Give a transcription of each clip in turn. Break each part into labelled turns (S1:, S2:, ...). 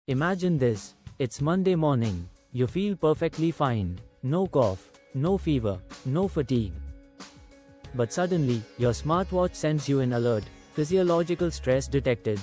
S1: Imagine this. It's Monday morning. You feel perfectly fine. No cough, no fever, no fatigue. But suddenly, your smartwatch sends you an alert. Physiological stress detected.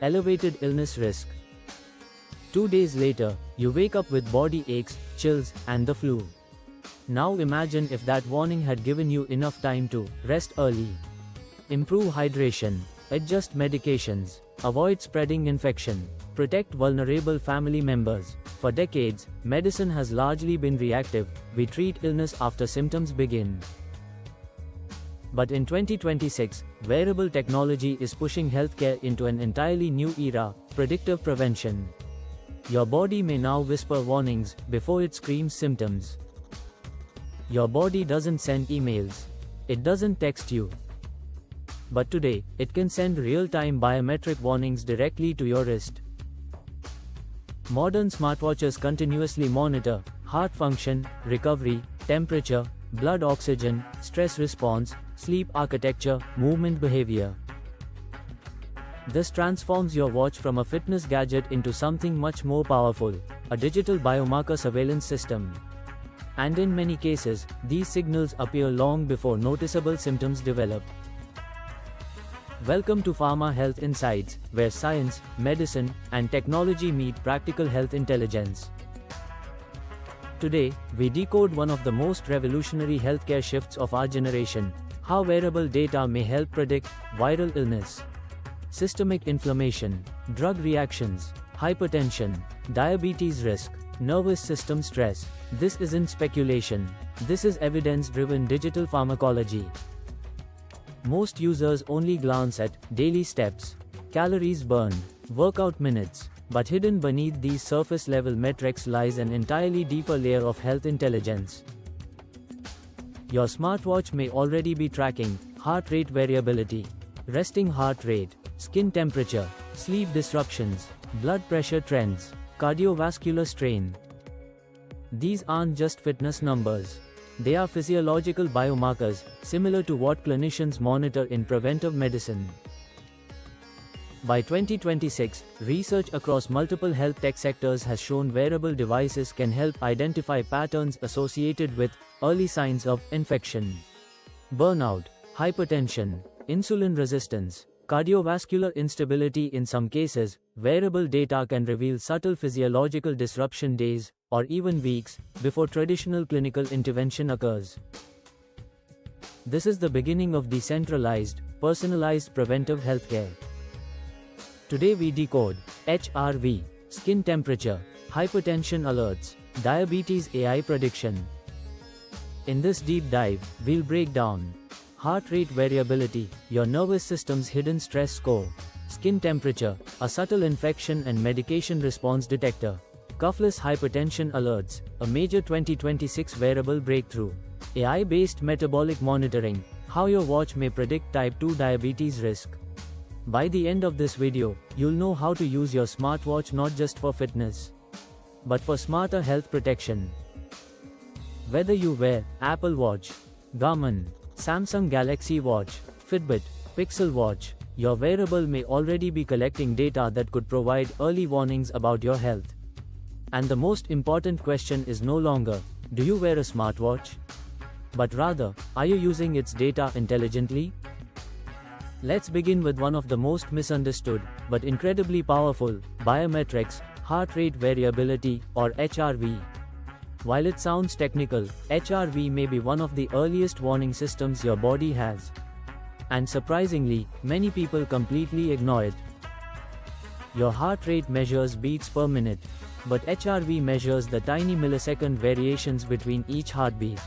S1: Elevated illness risk. 2 days later, you wake up with body aches, chills, and the flu. Now imagine if that warning had given you enough time to rest early, improve hydration, adjust medications, avoid spreading infection, protect vulnerable family members. For decades, medicine has largely been reactive. We treat illness after symptoms begin. But in 2026, wearable technology is pushing healthcare into an entirely new era: predictive prevention. Your body may now whisper warnings before it screams symptoms. Your body doesn't send emails. It doesn't text you. But today, it can send real-time biometric warnings directly to your wrist. Modern smartwatches continuously monitor heart function, recovery, temperature, blood oxygen, stress response, sleep architecture, movement behavior. This transforms your watch from a fitness gadget into something much more powerful: a digital biomarker surveillance system. And in many cases, these signals appear long before noticeable symptoms develop. Welcome to PharmaHealth Insights, where science, medicine, and technology meet practical health intelligence. Today, we decode one of the most revolutionary healthcare shifts of our generation: how wearable data may help predict viral illness, systemic inflammation, drug reactions, hypertension, diabetes risk, nervous system stress. This isn't speculation. This is evidence-driven digital pharmacology. Most users only glance at daily steps, calories burned, workout minutes, but hidden beneath these surface-level metrics lies an entirely deeper layer of health intelligence. Your smartwatch may already be tracking heart rate variability, resting heart rate, skin temperature, sleep disruptions, blood pressure trends, cardiovascular strain. These aren't just fitness numbers. They are physiological biomarkers, similar to what clinicians monitor in preventive medicine. By 2026, research across multiple health tech sectors has shown wearable devices can help identify patterns associated with early signs of infection, burnout, hypertension, insulin resistance, cardiovascular instability. In some cases, wearable data can reveal subtle physiological disruption days, or even weeks, before traditional clinical intervention occurs. This is the beginning of decentralized, personalized preventive healthcare. Today we decode HRV, skin temperature, hypertension alerts, diabetes AI prediction. In this deep dive, we'll break down heart rate variability, your nervous system's hidden stress score; skin temperature, a subtle infection and medication response detector; cuffless hypertension alerts, a major 2026 wearable breakthrough; AI-based metabolic monitoring, how your watch may predict type 2 diabetes risk. By the end of this video, you'll know how to use your smartwatch not just for fitness, but for smarter health protection. Whether you wear Apple Watch, Garmin, Samsung Galaxy Watch, Fitbit, Pixel Watch, your wearable may already be collecting data that could provide early warnings about your health. And the most important question is no longer, do you wear a smartwatch? But rather, are you using its data intelligently? Let's begin with one of the most misunderstood, but incredibly powerful, biometrics: heart rate variability, or HRV. While it sounds technical, HRV may be one of the earliest warning systems your body has. And surprisingly, many people completely ignore it. Your heart rate measures beats per minute, but HRV measures the tiny millisecond variations between each heartbeat.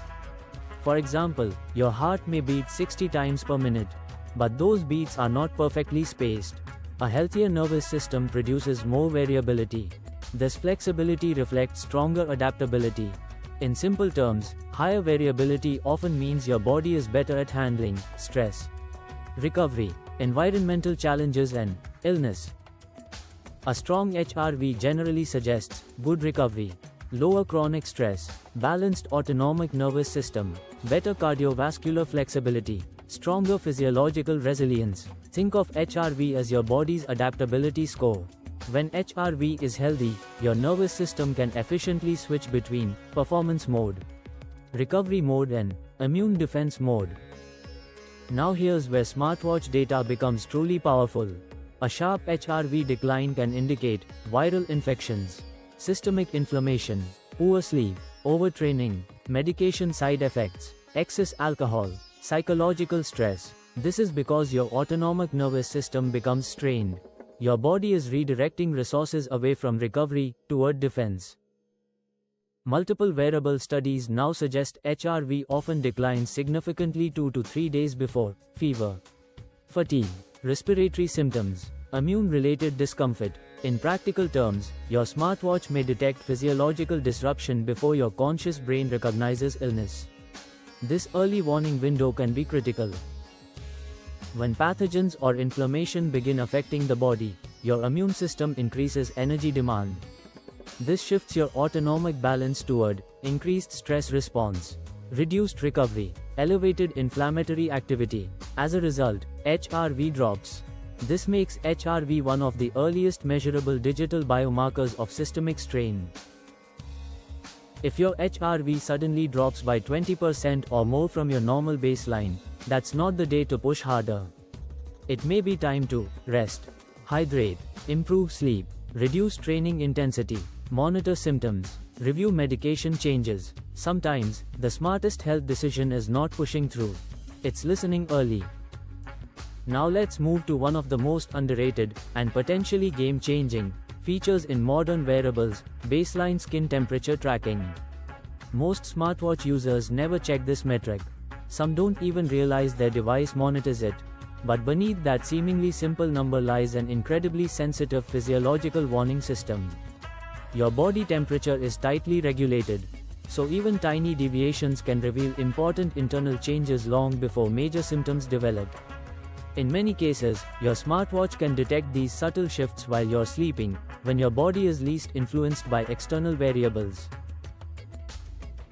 S1: For example, your heart may beat 60 times per minute, but those beats are not perfectly spaced. A healthier nervous system produces more variability. This flexibility reflects stronger adaptability. In simple terms, higher variability often means your body is better at handling stress, recovery, environmental challenges, and illness. A strong HRV generally suggests good recovery, lower chronic stress, balanced autonomic nervous system, better cardiovascular flexibility, stronger physiological resilience. Think of HRV as your body's adaptability score. When HRV is healthy, your nervous system can efficiently switch between performance mode, recovery mode and immune defense mode. Now here's where smartwatch data becomes truly powerful. A sharp HRV decline can indicate viral infections, systemic inflammation, poor sleep, overtraining, medication side effects, excess alcohol, psychological stress. This is because your autonomic nervous system becomes strained. Your body is redirecting resources away from recovery toward defense. Multiple wearable studies now suggest HRV often declines significantly 2 to 3 days before fever, fatigue, respiratory symptoms, immune-related discomfort. In practical terms, your smartwatch may detect physiological disruption before your conscious brain recognizes illness. This early warning window can be critical. When pathogens or inflammation begin affecting the body, your immune system increases energy demand. This shifts your autonomic balance toward increased stress response, reduced recovery, elevated inflammatory activity. As a result, HRV drops. This makes HRV one of the earliest measurable digital biomarkers of systemic strain. If your HRV suddenly drops by 20% or more from your normal baseline, that's not the day to push harder. It may be time to rest, hydrate, improve sleep, reduce training intensity, monitor symptoms, review medication changes. Sometimes, the smartest health decision is not pushing through. It's listening early. Now let's move to one of the most underrated and potentially game-changing features in modern wearables: baseline skin temperature tracking. Most smartwatch users never check this metric. Some don't even realize their device monitors it. But beneath that seemingly simple number lies an incredibly sensitive physiological warning system. Your body temperature is tightly regulated, so even tiny deviations can reveal important internal changes long before major symptoms develop. In many cases, your smartwatch can detect these subtle shifts while you're sleeping, when your body is least influenced by external variables.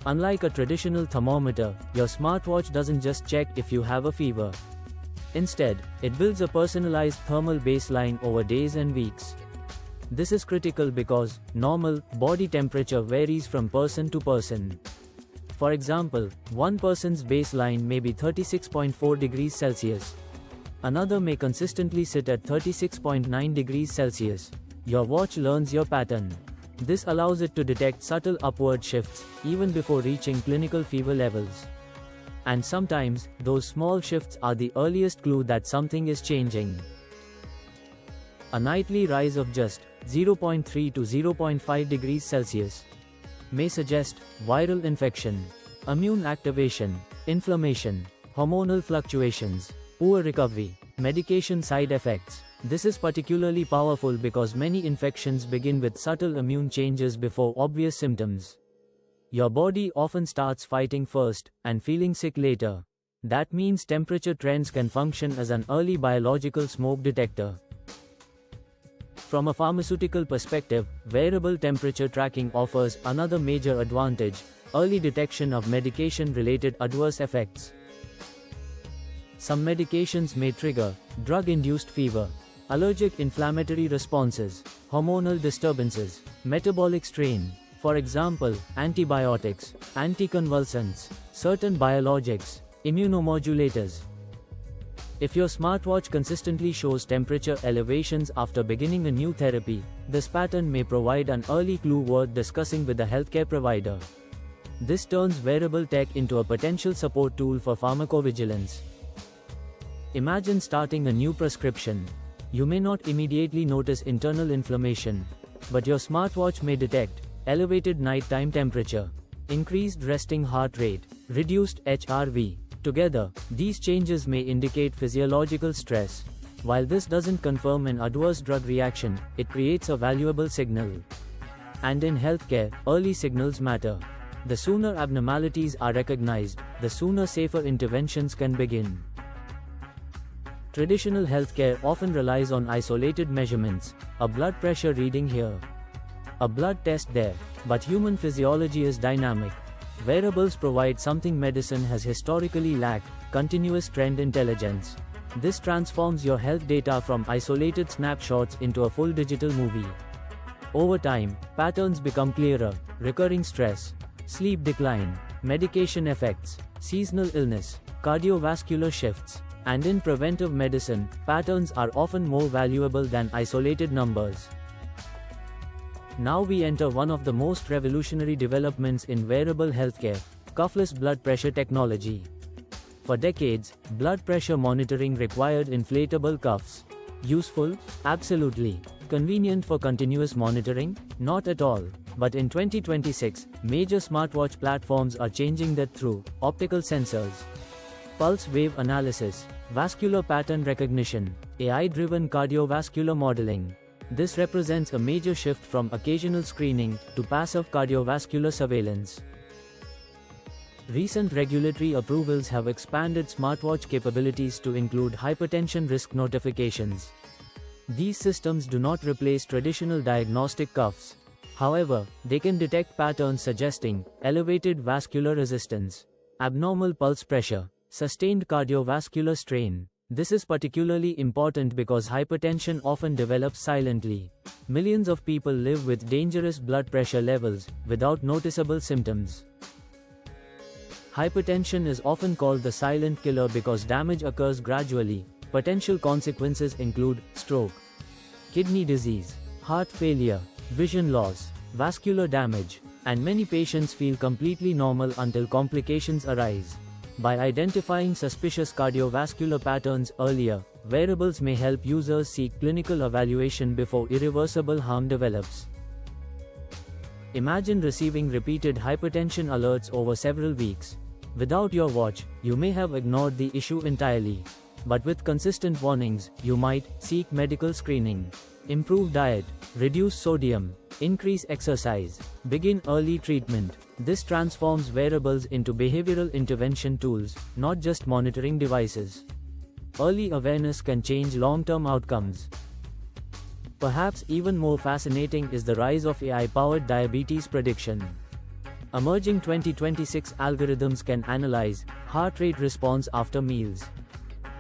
S1: Unlike a traditional thermometer, your smartwatch doesn't just check if you have a fever. Instead, it builds a personalized thermal baseline over days and weeks. This is critical because normal body temperature varies from person to person. For example, one person's baseline may be 36.4 degrees Celsius. Another may consistently sit at 36.9 degrees Celsius. Your watch learns your pattern. This allows it to detect subtle upward shifts, even before reaching clinical fever levels. And sometimes, those small shifts are the earliest clue that something is changing. A nightly rise of just 0.3 to 0.5 degrees Celsius may suggest viral infection, immune activation, inflammation, hormonal fluctuations, poor recovery, medication side effects. This is particularly powerful because many infections begin with subtle immune changes before obvious symptoms. Your body often starts fighting first and feeling sick later. That means temperature trends can function as an early biological smoke detector. From a pharmaceutical perspective, wearable temperature tracking offers another major advantage: early detection of medication-related adverse effects. Some medications may trigger drug-induced fever, allergic inflammatory responses, hormonal disturbances, metabolic strain. For example, antibiotics, anticonvulsants, certain biologics, immunomodulators. If your smartwatch consistently shows temperature elevations after beginning a new therapy, this pattern may provide an early clue worth discussing with a healthcare provider. This turns wearable tech into a potential support tool for pharmacovigilance. Imagine starting a new prescription. You may not immediately notice internal inflammation, but your smartwatch may detect elevated nighttime temperature, increased resting heart rate, reduced HRV. Together, these changes may indicate physiological stress. While this doesn't confirm an adverse drug reaction, it creates a valuable signal. And in healthcare, early signals matter. The sooner abnormalities are recognized, the sooner safer interventions can begin. Traditional healthcare often relies on isolated measurements, a blood pressure reading here, a blood test there, but human physiology is dynamic. Wearables provide something medicine has historically lacked: continuous trend intelligence. This transforms your health data from isolated snapshots into a full digital movie. Over time, patterns become clearer: recurring stress, sleep decline, medication effects, seasonal illness, cardiovascular shifts, and in preventive medicine, patterns are often more valuable than isolated numbers. Now we enter one of the most revolutionary developments in wearable healthcare: cuffless blood pressure technology. For decades, blood pressure monitoring required inflatable cuffs. Useful? Absolutely. Convenient for continuous monitoring? Not at all. But in 2026, major smartwatch platforms are changing that through optical sensors, pulse wave analysis, vascular pattern recognition, AI-driven cardiovascular modeling. This represents a major shift from occasional screening to passive cardiovascular surveillance. Recent regulatory approvals have expanded smartwatch capabilities to include hypertension risk notifications. These systems do not replace traditional diagnostic cuffs. However, they can detect patterns suggesting elevated vascular resistance, abnormal pulse pressure, sustained cardiovascular strain. This is particularly important because hypertension often develops silently. Millions of people live with dangerous blood pressure levels without noticeable symptoms. Hypertension is often called the silent killer because damage occurs gradually. Potential consequences include stroke, kidney disease, heart failure, vision loss, vascular damage, and many patients feel completely normal until complications arise. By identifying suspicious cardiovascular patterns earlier, wearables may help users seek clinical evaluation before irreversible harm develops. Imagine receiving repeated hypertension alerts over several weeks. Without your watch, you may have ignored the issue entirely. But with consistent warnings, you might seek medical screening, improve diet, reduce sodium, increase exercise, begin early treatment. This transforms wearables into behavioral intervention tools, not just monitoring devices. Early awareness can change long-term outcomes. Perhaps even more fascinating is the rise of AI-powered diabetes prediction. Emerging 2026 algorithms can analyze heart rate response after meals,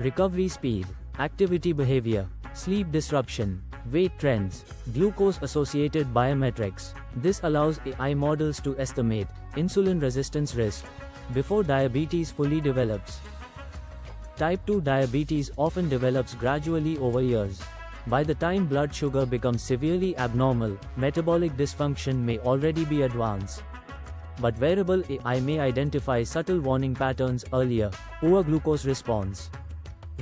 S1: recovery speed, activity behavior, sleep disruption, weight trends, glucose-associated biometrics. This allows AI models to estimate insulin resistance risk before diabetes fully develops. Type 2 diabetes often develops gradually over years. By the time blood sugar becomes severely abnormal, metabolic dysfunction may already be advanced. But wearable AI may identify subtle warning patterns earlier: poor glucose response,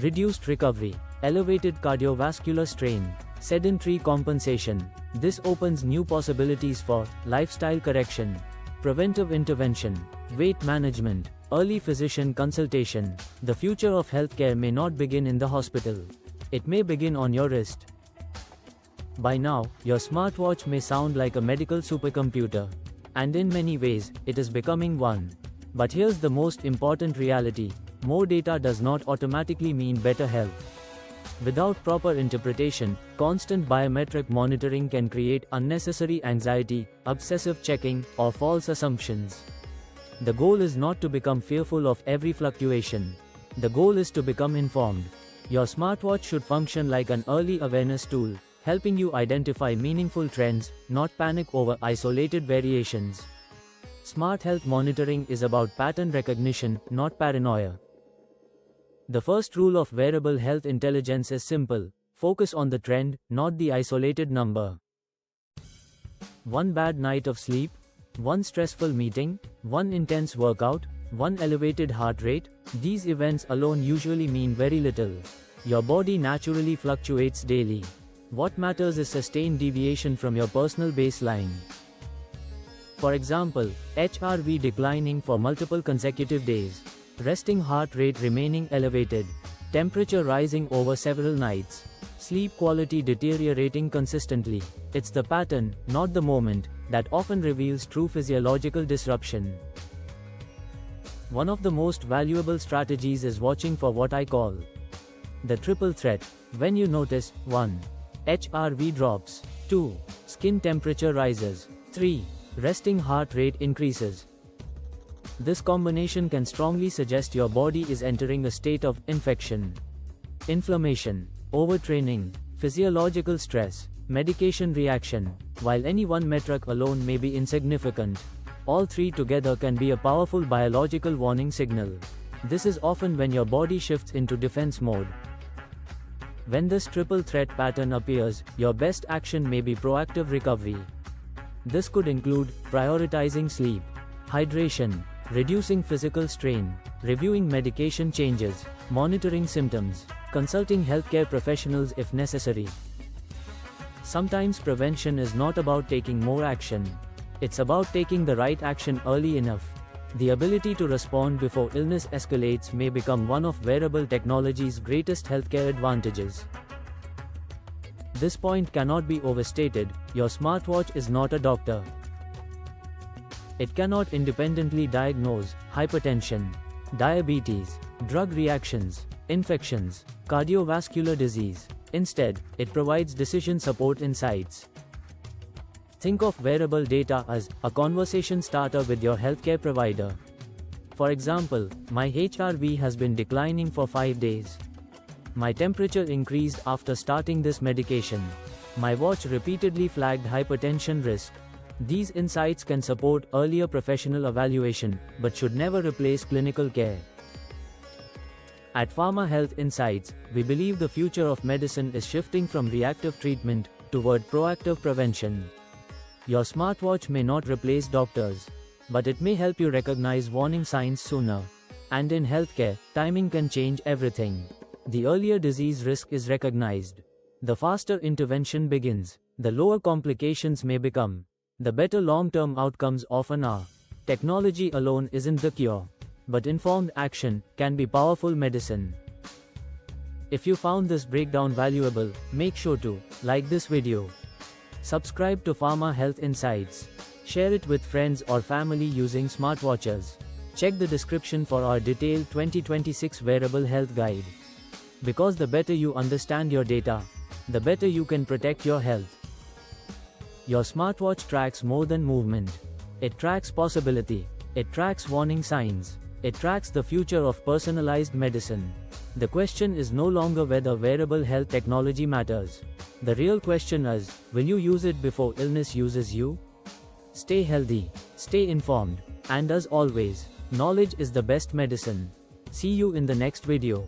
S1: reduced recovery, elevated cardiovascular strain, sedentary compensation. This opens new possibilities for lifestyle correction, preventive intervention, weight management, early physician consultation. The future of healthcare may not begin in the hospital. It may begin on your wrist. By now, your smartwatch may sound like a medical supercomputer. And in many ways, it is becoming one. But here's the most important reality: more data does not automatically mean better health. Without proper interpretation, constant biometric monitoring can create unnecessary anxiety, obsessive checking, or false assumptions. The goal is not to become fearful of every fluctuation. The goal is to become informed. Your smartwatch should function like an early awareness tool, helping you identify meaningful trends, not panic over isolated variations. Smart health monitoring is about pattern recognition, not paranoia. The first rule of wearable health intelligence is simple: focus on the trend, not the isolated number. One bad night of sleep, one stressful meeting, one intense workout, one elevated heart rate, these events alone usually mean very little. Your body naturally fluctuates daily. What matters is sustained deviation from your personal baseline. For example, HRV declining for multiple consecutive days, resting heart rate remaining elevated, temperature rising over several nights, sleep quality deteriorating consistently. It's the pattern, not the moment, that often reveals true physiological disruption. One of the most valuable strategies is watching for what I call the triple threat. When you notice 1. HRV drops, 2. Skin temperature rises, 3. Resting heart rate increases. This combination can strongly suggest your body is entering a state of infection. inflammation, overtraining, physiological stress, medication reaction. While any one metric alone may be insignificant, all three together can be a powerful biological warning signal. This is often when your body shifts into defense mode. When this triple threat pattern appears, your best action may be proactive recovery. This could include prioritizing sleep, hydration, reducing physical strain, reviewing medication changes, monitoring symptoms, consulting healthcare professionals if necessary. Sometimes prevention is not about taking more action. It's about taking the right action early enough. The ability to respond before illness escalates may become one of wearable technology's greatest healthcare advantages. This point cannot be overstated: your smartwatch is not a doctor. It cannot independently diagnose hypertension, diabetes, drug reactions, infections, cardiovascular disease. Instead, it provides decision support insights. Think of wearable data as a conversation starter with your healthcare provider. For example, my HRV has been declining for 5 days. My temperature increased after starting this medication. My watch repeatedly flagged hypertension risk. These insights can support earlier professional evaluation, but should never replace clinical care. At PharmaHealth Insights, we believe the future of medicine is shifting from reactive treatment toward proactive prevention. Your smartwatch may not replace doctors, but it may help you recognize warning signs sooner. And in healthcare, timing can change everything. The earlier disease risk is recognized, the faster intervention begins, the lower complications may become, the better long-term outcomes often are. Technology alone isn't the cure, but informed action can be powerful medicine. If you found this breakdown valuable, make sure to like this video. Subscribe to PharmaHealth Insights. Share it with friends or family using smartwatches. Check the description for our detailed 2026 wearable health guide. Because the better you understand your data, the better you can protect your health. Your smartwatch tracks more than movement. It tracks possibility. It tracks warning signs. It tracks the future of personalized medicine. The question is no longer whether wearable health technology matters. The real question is, will you use it before illness uses you? Stay healthy, stay informed, and as always, knowledge is the best medicine. See you in the next video.